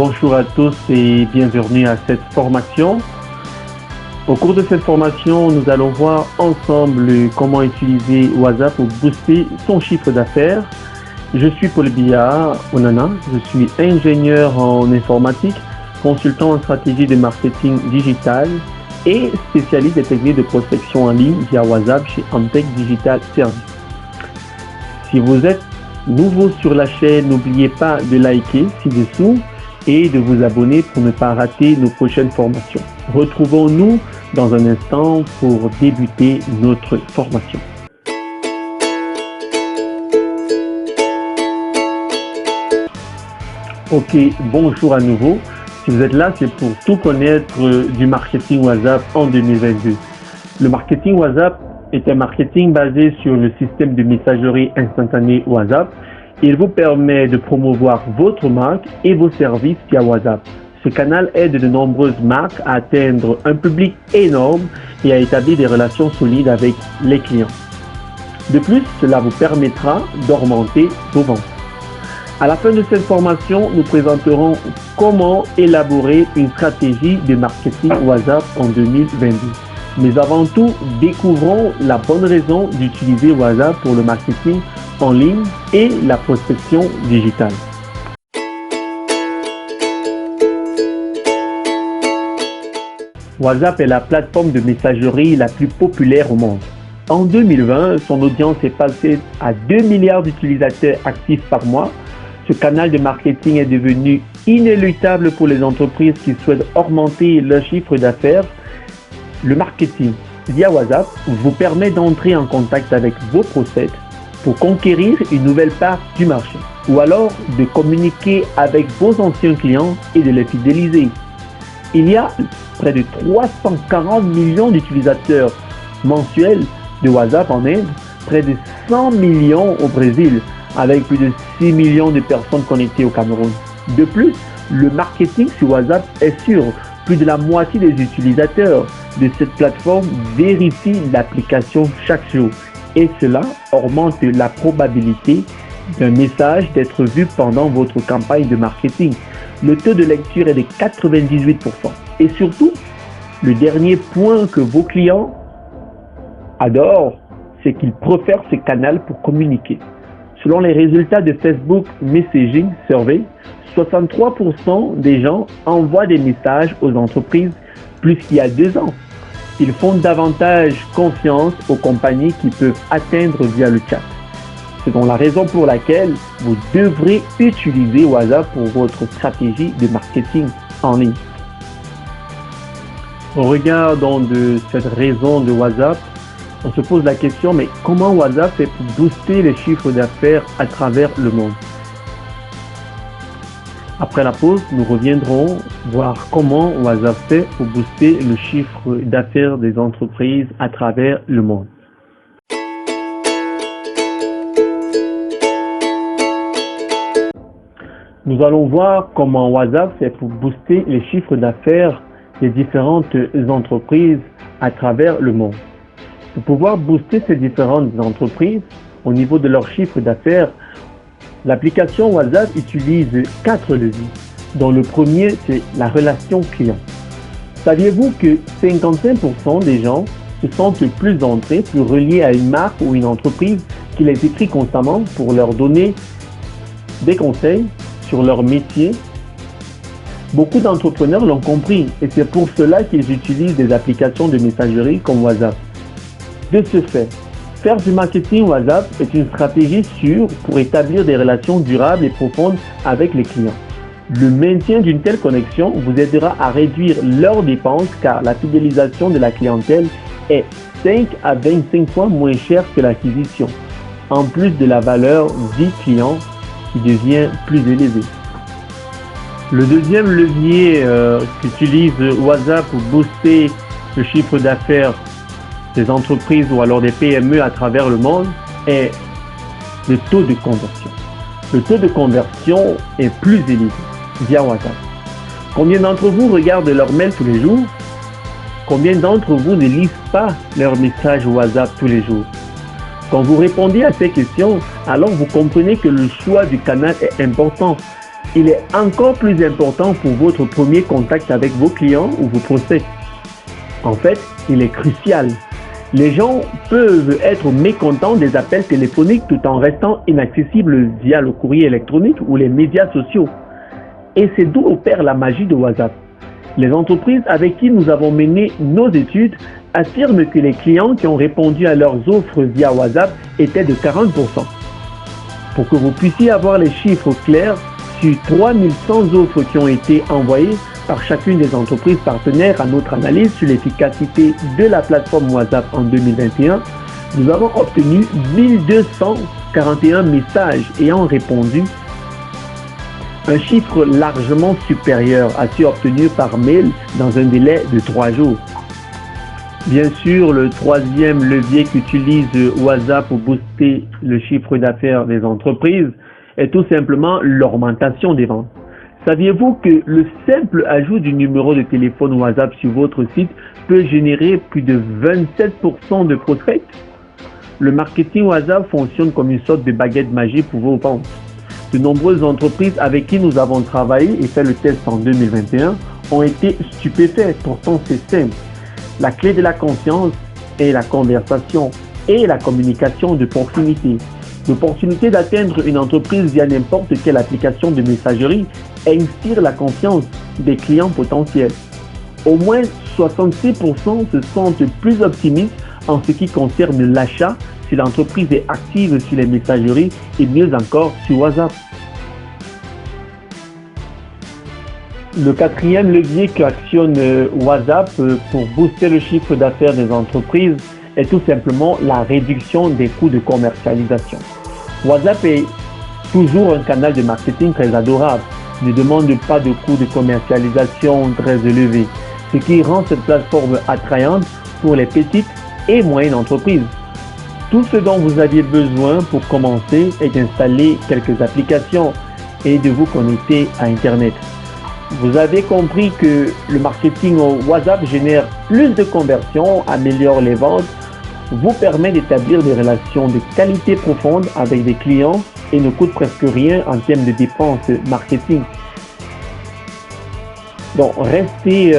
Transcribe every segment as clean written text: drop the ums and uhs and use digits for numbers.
Bonjour à tous et bienvenue à cette formation. Au cours de cette formation, nous allons voir ensemble comment utiliser WhatsApp pour booster son chiffre d'affaires. Je suis Paul Biya Onana, je suis ingénieur en informatique, consultant en stratégie de marketing digital et spécialiste des techniques de prospection en ligne via WhatsApp chez Antec Digital Service. Si vous êtes nouveau sur la chaîne, n'oubliez pas de liker ci-dessous et de vous abonner pour ne pas rater nos prochaines formations. Retrouvons-nous dans un instant pour débuter notre formation. Ok, bonjour à nouveau. Si vous êtes là, c'est pour tout connaître du marketing WhatsApp en 2022. Le marketing WhatsApp est un marketing basé sur le système de messagerie instantanée WhatsApp. Il vous permet de promouvoir votre marque et vos services via WhatsApp. Ce canal aide de nombreuses marques à atteindre un public énorme et à établir des relations solides avec les clients. De plus, cela vous permettra d'augmenter vos ventes. À la fin de cette formation, nous présenterons comment élaborer une stratégie de marketing WhatsApp en 2022. Mais avant tout, découvrons la bonne raison d'utiliser WhatsApp pour le marketing en ligne et la prospection digitale. WhatsApp est la plateforme de messagerie la plus populaire au monde. En 2020, son audience est passée à 2 milliards d'utilisateurs actifs par mois. Ce canal de marketing est devenu inéluctable pour les entreprises qui souhaitent augmenter leur chiffre d'affaires. Le marketing via WhatsApp vous permet d'entrer en contact avec vos prospects pour conquérir une nouvelle part du marché ou alors de communiquer avec vos anciens clients et de les fidéliser. Il y a près de 340 millions d'utilisateurs mensuels de WhatsApp en Inde, près de 100 millions au Brésil, avec plus de 6 millions de personnes connectées au Cameroun. De plus, le marketing sur WhatsApp est sûr. Plus de la moitié des utilisateurs de cette plateforme vérifient l'application chaque jour et cela augmente la probabilité d'un message d'être vu pendant votre campagne de marketing. Le taux de lecture est de 98%. Et surtout, le dernier point que vos clients adorent, c'est qu'ils préfèrent ce canal pour communiquer. Selon les résultats de Facebook Messaging Survey, 63% des gens envoient des messages aux entreprises plus qu'il y a 2 ans. Ils font davantage confiance aux compagnies qui peuvent atteindre via le chat. C'est donc la raison pour laquelle vous devrez utiliser WhatsApp pour votre stratégie de marketing en ligne. Au regard donc de cette raison de WhatsApp, on se pose la question, mais comment WhatsApp fait pour booster les chiffres d'affaires à travers le monde? Après la pause, nous reviendrons voir comment WhatsApp fait pour booster le chiffre d'affaires des entreprises à travers le monde. Nous allons voir comment WhatsApp fait pour booster les chiffres d'affaires des différentes entreprises à travers le monde. Pour pouvoir booster ces différentes entreprises au niveau de leur chiffre d'affaires, l'application WhatsApp utilise 4 leviers, dont le premier, c'est la relation client. Saviez-vous que 55% des gens se sentent plus entrés, plus reliés à une marque ou une entreprise qui les écrit constamment pour leur donner des conseils sur leur métier? Beaucoup d'entrepreneurs l'ont compris et c'est pour cela qu'ils utilisent des applications de messagerie comme WhatsApp. De ce fait, faire du marketing WhatsApp est une stratégie sûre pour établir des relations durables et profondes avec les clients. Le maintien d'une telle connexion vous aidera à réduire leurs dépenses car la fidélisation de la clientèle est 5 à 25 fois moins chère que l'acquisition, en plus de la valeur vie client qui devient plus élevée. Le deuxième levier qu'utilise WhatsApp pour booster le chiffre d'affaires des entreprises ou alors des PME à travers le monde est le taux de conversion. Le taux de conversion est plus élevé via WhatsApp. Combien d'entre vous regardent leurs mails tous les jours? Combien d'entre vous ne lisent pas leurs messages WhatsApp tous les jours? Quand vous répondez à ces questions, alors vous comprenez que le choix du canal est important. il est encore plus important pour votre premier contact avec vos clients ou vos prospects. En fait, il est crucial. Les gens peuvent être mécontents des appels téléphoniques tout en restant inaccessibles via le courrier électronique ou les médias sociaux. Et c'est d'où opère la magie de WhatsApp. Les entreprises avec qui nous avons mené nos études affirment que les clients qui ont répondu à leurs offres via WhatsApp étaient de 40%. Pour que vous puissiez avoir les chiffres clairs, sur 3100 offres qui ont été envoyées par chacune des entreprises partenaires à notre analyse sur l'efficacité de la plateforme WhatsApp en 2021, nous avons obtenu 1241 messages ayant répondu, un chiffre largement supérieur à ceux obtenus par mail dans un délai de 3 jours. Bien sûr, le troisième levier qu'utilise WhatsApp pour booster le chiffre d'affaires des entreprises est tout simplement l'augmentation des ventes. Saviez-vous que le simple ajout du numéro de téléphone WhatsApp sur votre site peut générer plus de 27% de prospects? Le marketing WhatsApp fonctionne comme une sorte de baguette magique pour vos ventes. De nombreuses entreprises avec qui nous avons travaillé et fait le test en 2021 ont été stupéfaites, pourtant c'est simple. La clé de la confiance est la conversation et la communication de proximité. L'opportunité d'atteindre une entreprise via n'importe quelle application de messagerie inspire la confiance des clients potentiels. Au moins 66% se sentent plus optimistes en ce qui concerne l'achat si l'entreprise est active sur les messageries et mieux encore sur WhatsApp. Le quatrième levier qu'actionne WhatsApp pour booster le chiffre d'affaires des entreprises est tout simplement la réduction des coûts de commercialisation. WhatsApp est toujours un canal de marketing très adorable, ne demande pas de coûts de commercialisation très élevés, ce qui rend cette plateforme attrayante pour les petites et moyennes entreprises. Tout ce dont vous aviez besoin pour commencer est d'installer quelques applications et de vous connecter à Internet. Vous avez compris que le marketing WhatsApp génère plus de conversions, améliore les ventes, vous permet d'établir des relations de qualité profonde avec des clients et ne coûte presque rien en termes de dépenses marketing. Donc, restez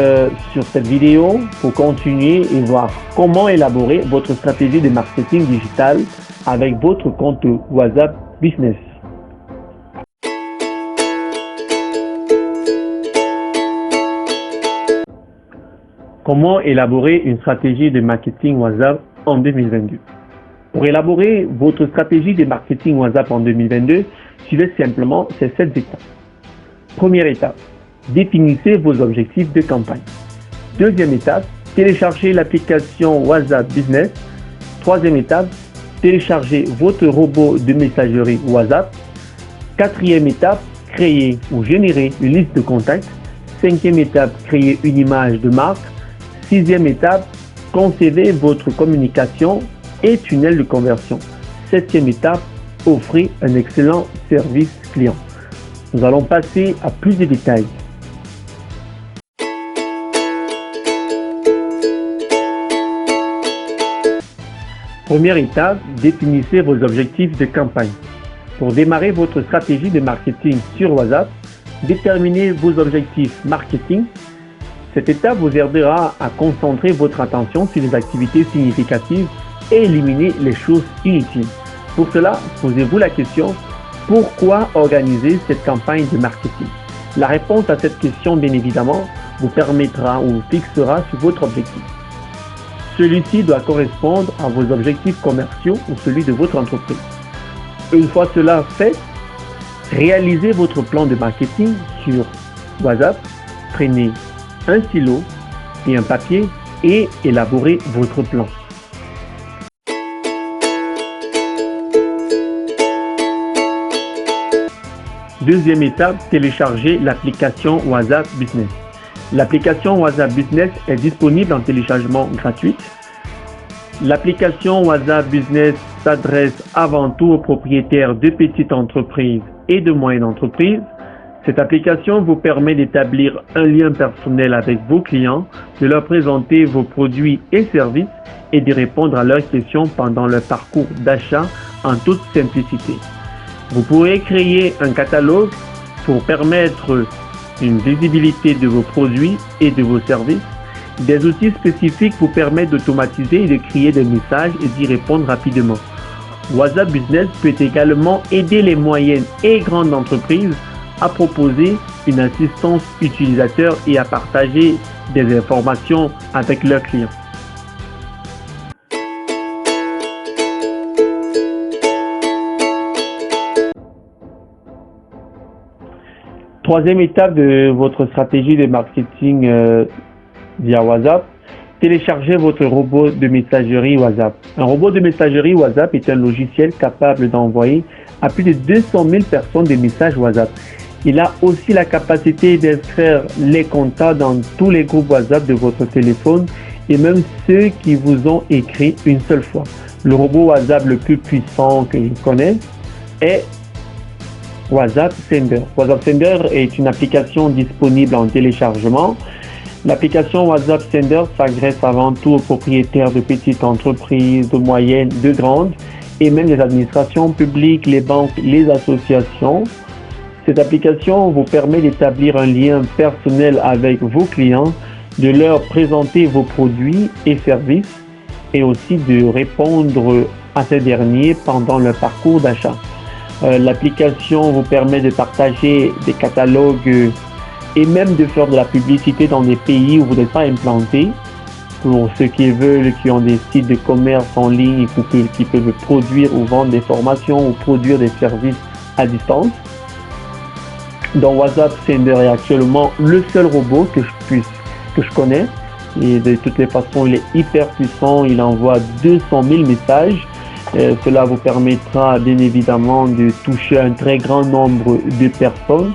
sur cette vidéo pour continuer et voir comment élaborer votre stratégie de marketing digital avec votre compte WhatsApp Business. Comment élaborer une stratégie de marketing WhatsApp en 2022? Pour élaborer votre stratégie de marketing WhatsApp en 2022, suivez simplement ces 7 étapes. Première étape, définissez vos objectifs de campagne. Deuxième étape, téléchargez l'application WhatsApp Business. Troisième étape, téléchargez votre robot de messagerie WhatsApp. Quatrième étape, créer ou générer une liste de contacts. Cinquième étape, créer une image de marque. Sixième étape, concevez votre communication et tunnel de conversion. Septième étape, offrez un excellent service client. Nous allons passer à plus de détails. Première étape, définissez vos objectifs de campagne. Pour démarrer votre stratégie de marketing sur WhatsApp, déterminez vos objectifs marketing. Cette étape vous aidera à concentrer votre attention sur les activités significatives et éliminer les choses inutiles. Pour cela, posez-vous la question, pourquoi organiser cette campagne de marketing? La réponse à cette question, bien évidemment, vous permettra ou vous fixera sur votre objectif. Celui-ci doit correspondre à vos objectifs commerciaux ou celui de votre entreprise. Une fois cela fait, réalisez votre plan de marketing sur WhatsApp, prenez un stylo et un papier et élaborez votre plan. Deuxième étape, téléchargez l'application WhatsApp Business. L'application WhatsApp Business est disponible en téléchargement gratuit. L'application WhatsApp Business s'adresse avant tout aux propriétaires de petites entreprises et de moyennes entreprises. Cette application vous permet d'établir un lien personnel avec vos clients, de leur présenter vos produits et services et de répondre à leurs questions pendant leur parcours d'achat en toute simplicité. Vous pourrez créer un catalogue Pour permettre une visibilité de vos produits et de vos services, des outils spécifiques vous permettent d'automatiser et de créer des messages et d'y répondre rapidement. WhatsApp Business peut également aider les moyennes et grandes entreprises à proposer une assistance utilisateur et à partager des informations avec leurs clients. Troisième étape de votre stratégie de marketing via WhatsApp, téléchargez votre robot de messagerie WhatsApp. Un robot de messagerie WhatsApp est un logiciel capable d'envoyer à plus de 200 000 personnes des messages WhatsApp. Il a aussi la capacité d'inscrire les contacts dans tous les groupes WhatsApp de votre téléphone et même ceux qui vous ont écrit une seule fois. Le robot WhatsApp le plus puissant que je connais est WhatsApp Sender. WhatsApp Sender est une application disponible en téléchargement. L'application WhatsApp Sender s'adresse avant tout aux propriétaires de petites entreprises, de moyennes, de grandes et même les administrations publiques, les banques, les associations. Cette application vous permet d'établir un lien personnel avec vos clients, de leur présenter vos produits et services et aussi de répondre à ces derniers pendant leur parcours d'achat. L'application vous permet de partager des catalogues et même de faire de la publicité dans des pays où vous n'êtes pas implanté. Pour ceux qui veulent, qui ont des sites de commerce en ligne, qui peuvent produire ou vendre des formations ou produire des services à distance. Dans WhatsApp Sender est actuellement le seul robot que je connais. Et de toutes les façons, il est hyper puissant. Il envoie 200 000 messages. Cela vous permettra bien évidemment de toucher un très grand nombre de personnes.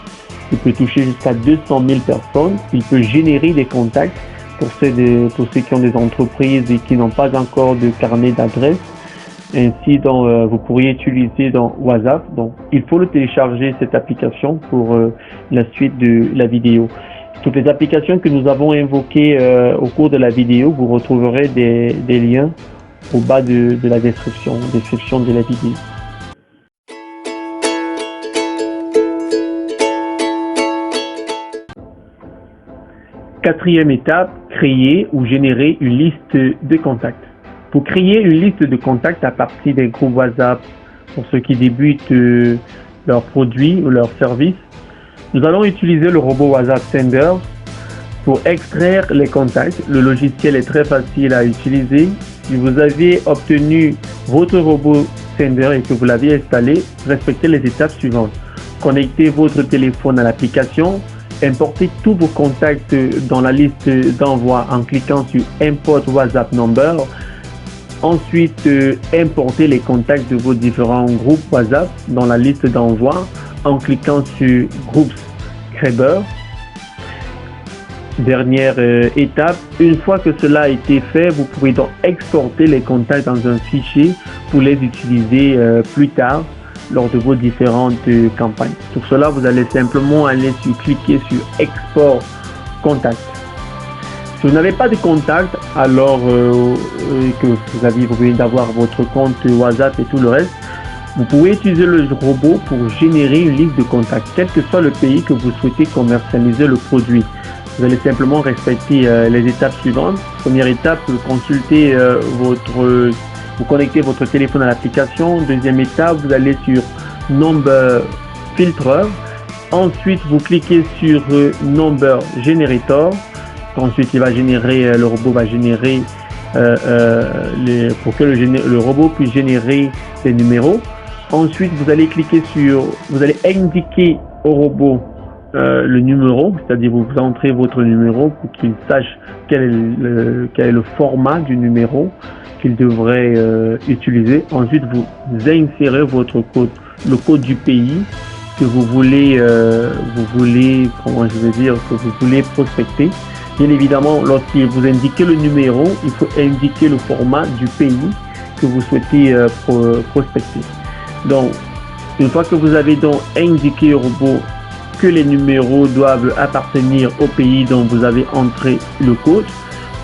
Il peut toucher jusqu'à 200 000 personnes. Il peut générer des contacts pour ceux qui ont des entreprises et qui n'ont pas encore de carnet d'adresse. Ainsi, vous pourriez utiliser dans WhatsApp. Donc, il faut le télécharger, cette application, pour la suite de la vidéo. Toutes les applications que nous avons invoquées au cours de la vidéo, vous retrouverez des liens au bas de la description de la vidéo. Quatrième étape, créer ou générer une liste de contacts. Pour créer une liste de contacts à partir des groupes WhatsApp pour ceux qui débutent leurs produits ou leurs services, nous allons utiliser le robot WhatsApp Sender pour extraire les contacts. Le logiciel est très facile à utiliser. Si vous avez obtenu votre robot Sender et que vous l'avez installé, respectez les étapes suivantes. Connectez votre téléphone à l'application. Importez tous vos contacts dans la liste d'envoi en cliquant sur Import WhatsApp Number. Ensuite, importez les contacts de vos différents groupes WhatsApp dans la liste d'envoi en cliquant sur Groups Grabber. Dernière étape, une fois que cela a été fait, vous pourrez donc exporter les contacts dans un fichier pour les utiliser plus tard lors de vos différentes campagnes. Pour cela, vous allez simplement cliquer sur Export Contact. Si vous n'avez pas de contact, alors que vous venez d'avoir votre compte WhatsApp et tout le reste, vous pouvez utiliser le robot pour générer une liste de contacts, quel que soit le pays que vous souhaitez commercialiser le produit. Vous allez simplement respecter les étapes suivantes. Première étape, vous connectez votre téléphone à l'application. Deuxième étape, vous allez sur Number Filter. Ensuite, vous cliquez sur Number Generator. Ensuite, le robot va générer pour que le robot puisse générer des numéros. Ensuite, vous allez indiquer au robot le numéro, c'est-à-dire vous entrez votre numéro pour qu'il sache quel est le format du numéro qu'il devrait utiliser. Ensuite, vous insérez votre code, le code du pays que vous voulez prospecter. Bien évidemment, lorsque vous indiquez le numéro, il faut indiquer le format du pays que vous souhaitez prospecter. Donc, une fois que vous avez donc indiqué au robot que les numéros doivent appartenir au pays dont vous avez entré le code,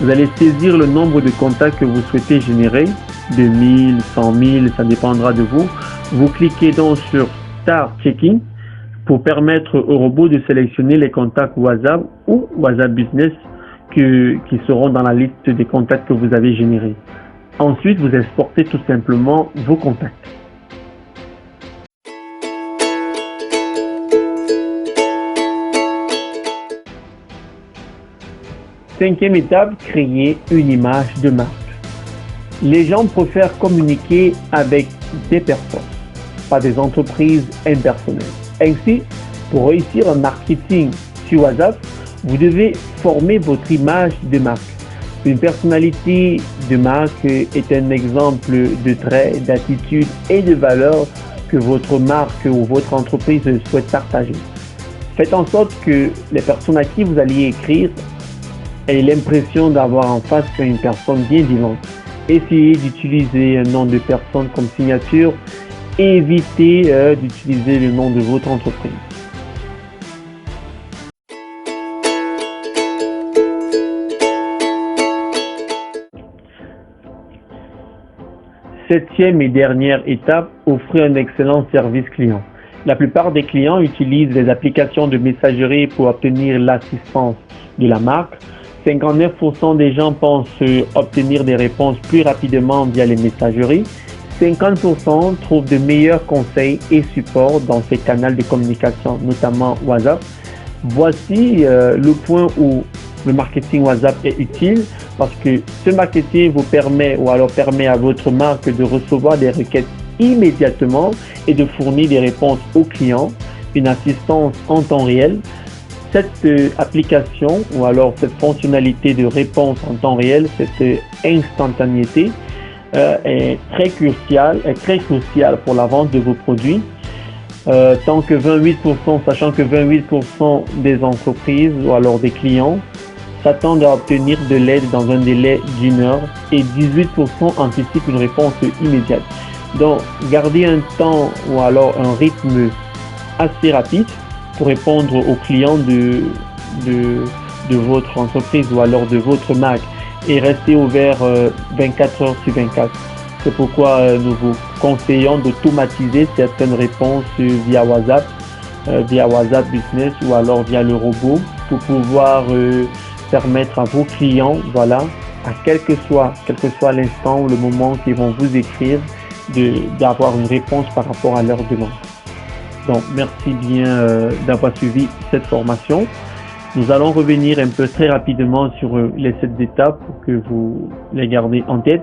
vous allez saisir le nombre de contacts que vous souhaitez générer, 2000, 100 000, ça dépendra de vous. Vous cliquez donc sur Start Checking. pour permettre au robot de sélectionner les contacts WhatsApp ou WhatsApp Business qui seront dans la liste des contacts que vous avez générés. Ensuite, vous exportez tout simplement vos contacts. Cinquième étape, créer une image de marque. Les gens préfèrent communiquer avec des personnes, pas des entreprises impersonnelles. Ainsi, pour réussir un marketing sur WhatsApp, vous devez former votre image de marque. Une personnalité de marque est un exemple de traits, d'attitude et de valeurs que votre marque ou votre entreprise souhaite partager. Faites en sorte que les personnes à qui vous allez écrire aient l'impression d'avoir en face une personne bien vivante. Essayez d'utiliser un nom de personne comme signature et évitez d'utiliser le nom de votre entreprise. Septième et dernière étape, offrir un excellent service client. La plupart des clients utilisent les applications de messagerie pour obtenir l'assistance de la marque. 59% des gens pensent obtenir des réponses plus rapidement via les messageries. 50% trouvent de meilleurs conseils et supports dans ces canaux de communication, notamment WhatsApp. Voici le point où le marketing WhatsApp est utile parce que ce marketing vous permet à votre marque de recevoir des requêtes immédiatement et de fournir des réponses aux clients, une assistance en temps réel. Cette application ou alors cette fonctionnalité de réponse en temps réel, cette instantanéité est très cruciale pour la vente de vos produits. Sachant que 28% des entreprises ou alors des clients s'attendent à obtenir de l'aide dans un délai d'1 heure et 18% anticipent une réponse immédiate. Donc, gardez un temps ou alors un rythme assez rapide pour répondre aux clients de votre entreprise ou alors de votre marque et restez ouvert 24 heures sur 24. C'est pourquoi nous vous conseillons d'automatiser certaines réponses via WhatsApp Business ou alors via le robot pour pouvoir permettre à vos clients, à quel que soit l'instant ou le moment qu'ils vont vous écrire, d'avoir une réponse par rapport à leur demande. Donc, merci bien d'avoir suivi cette formation. Nous allons revenir un peu très rapidement sur les 7 étapes pour que vous les gardez en tête.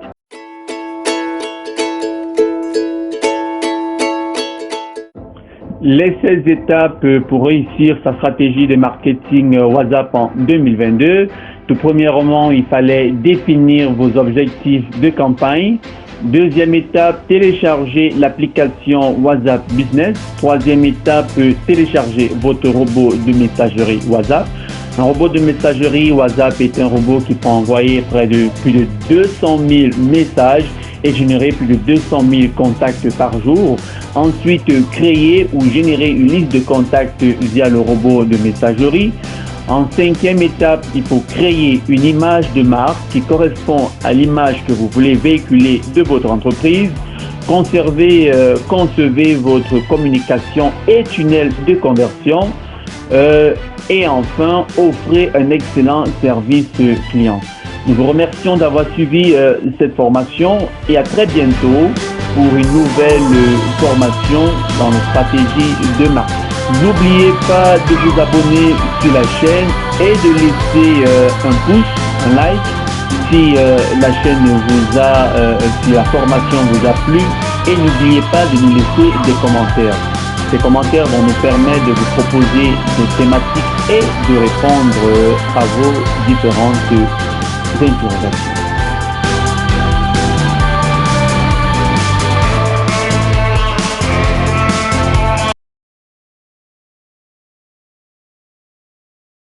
Les 16 étapes pour réussir sa stratégie de marketing WhatsApp en 2022. Tout premièrement, il fallait définir vos objectifs de campagne. Deuxième étape, télécharger l'application WhatsApp Business. Troisième étape, télécharger votre robot de messagerie WhatsApp. Un robot de messagerie WhatsApp est un robot qui peut envoyer plus de 200 000 messages et générer plus de 200 000 contacts par jour. Ensuite, créer ou générer une liste de contacts via le robot de messagerie. En cinquième étape, il faut créer une image de marque qui correspond à l'image que vous voulez véhiculer de votre entreprise. Concevez votre communication et tunnel de conversion. Et enfin, offrez un excellent service client. Nous vous remercions d'avoir suivi cette formation et à très bientôt pour une nouvelle formation dans nos stratégies de marque. N'oubliez pas de vous abonner sur la chaîne et de laisser un pouce, un like si la chaîne si la formation vous a plu et n'oubliez pas de nous laisser des commentaires. Ces commentaires vont nous permettre de vous proposer des thématiques et de répondre à vos différentes interrogations.